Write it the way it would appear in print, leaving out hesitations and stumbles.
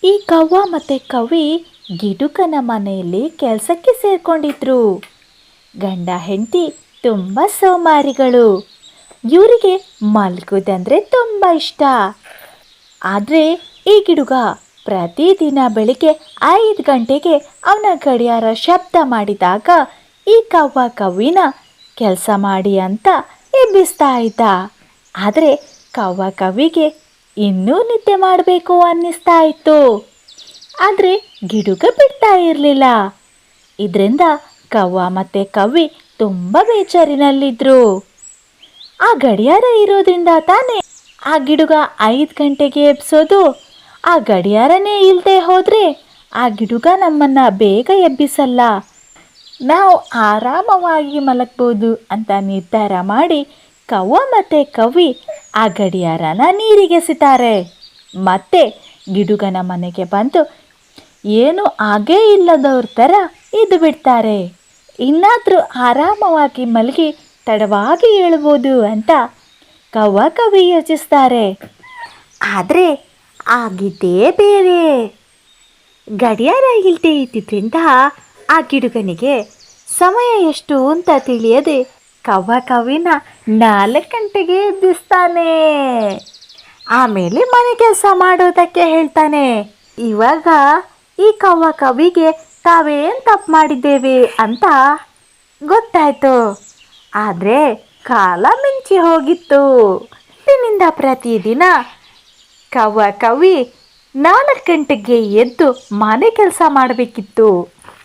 ಈ ಕವ್ವ ಮತ್ತೆ ಕವಿ ಗಿಡುಕನ ಮನೆಯಲ್ಲಿ ಕೆಲಸಕ್ಕೆ ಸೇರ್ಕೊಂಡಿದ್ರು. ಗಂಡ ಹೆಂಡತಿ ತುಂಬ ಸೋಮಾರಿಗಳು. ಇವರಿಗೆ ಮಲ್ಗೋದಂದ್ರೆ ತುಂಬ ಇಷ್ಟ. ಆದರೆ ಈ ಗಿಡುಗ ಪ್ರತಿದಿನ ಬೆಳಿಗ್ಗೆ 5 ಗಂಟೆಗೆ ಅವನ ಗಡಿಯಾರ ಶಬ್ದ ಮಾಡಿದಾಗ ಈ ಕವ್ವ ಕವ್ವಿನ ಕೆಲಸ ಮಾಡಿ ಅಂತ ಎಬ್ಬಿಸ್ತಾ ಇದ್ದ. ಆದರೆ ಕವ್ವ ಕವ್ವಿಗೆ ಇನ್ನೂ ನಿದ್ದೆ ಮಾಡಬೇಕು ಅನ್ನಿಸ್ತಾ ಇತ್ತು. ಆದರೆ ಗಿಡುಗ ಬಿಡ್ತಾ ಇರಲಿಲ್ಲ. ಇದರಿಂದ ಕವ್ವ ಮತ್ತೆ ಕವ್ವಿ ತುಂಬ ಬೇಜಾರಿನಲ್ಲಿದ್ರು. ಆ ಗಡಿಯಾರ ಇರೋದ್ರಿಂದ ತಾನೇ ಆ ಗಿಡುಗ 5 ಗಂಟೆಗೆ ಎಬ್ಸೋದು. ಆ ಗಡಿಯಾರನೇ ಇಲ್ಲದೆ ಹೋದರೆ ಆ ಗಿಡುಗ ನಮ್ಮನ್ನ ಬೇಗ ಎಬ್ಬಿಸಲ್ಲ. ನಾವು ಆರಾಮವಾಗಿ ಮಲಗ್ಬೋದು ಅಂತ ನಿರ್ಧಾರ ಮಾಡಿ ಕವ್ವ ಮತ್ತೆ ಕವ್ವಿ ಆ ಗಡಿಯಾರನ ನೀರಿಗೆಸಿತಾರೆ. ಮತ್ತೆ ಗಿಡುಗನ ಮನೆಗೆ ಬಂದು ಏನು ಆಗೇ ಇಲ್ಲದವ್ರ ಥರ ಇದ್ದು ಬಿಡ್ತಾರೆ. ಇನ್ನಾದರೂ ಆರಾಮವಾಗಿ ಮಲಗಿ ತಡವಾಗಿ ಹೇಳ್ಬೋದು ಅಂತ ಕವ್ವ ಕವಿ ಯೋಚಿಸ್ತಾರೆ. ಆದರೆ ಆಗಿದ್ದೇ ಬೇರೆ. ಗಡಿಯಾರ ಇಲ್ಲದೆ ಇದ್ದಿದ್ದರಿಂದ ಆ ಗಿಡುಗನಿಗೆ ಸಮಯ ಎಷ್ಟು ಅಂತ ತಿಳಿಯದೆ ಕವ್ವ ಕವಿನ 4 ಗಂಟೆಗೆ ಎಬ್ಬಿಸ್ತಾನೆ. ಆಮೇಲೆ ಮನೆ ಕೆಲಸ ಮಾಡೋದಕ್ಕೆ ಹೇಳ್ತಾನೆ. ಇವಾಗ ಈ ಕವ್ವ ಕವಿಗೆ ತಾವೇನು ತಪ್ಪು ಮಾಡಿದ್ದೇವೆ ಅಂತ ಗೊತ್ತಾಯ್ತು. ಆದರೆ ಕಾಲ ಮಿಂಚಿ ಹೋಗಿತ್ತು. ಇಂದಿನಿಂದ ಪ್ರತಿದಿನ ಕವ್ವ ಕವಿ 4 ಗಂಟೆಗೆ ಎದ್ದು ಮನೆ ಕೆಲಸ ಮಾಡಬೇಕಿತ್ತು.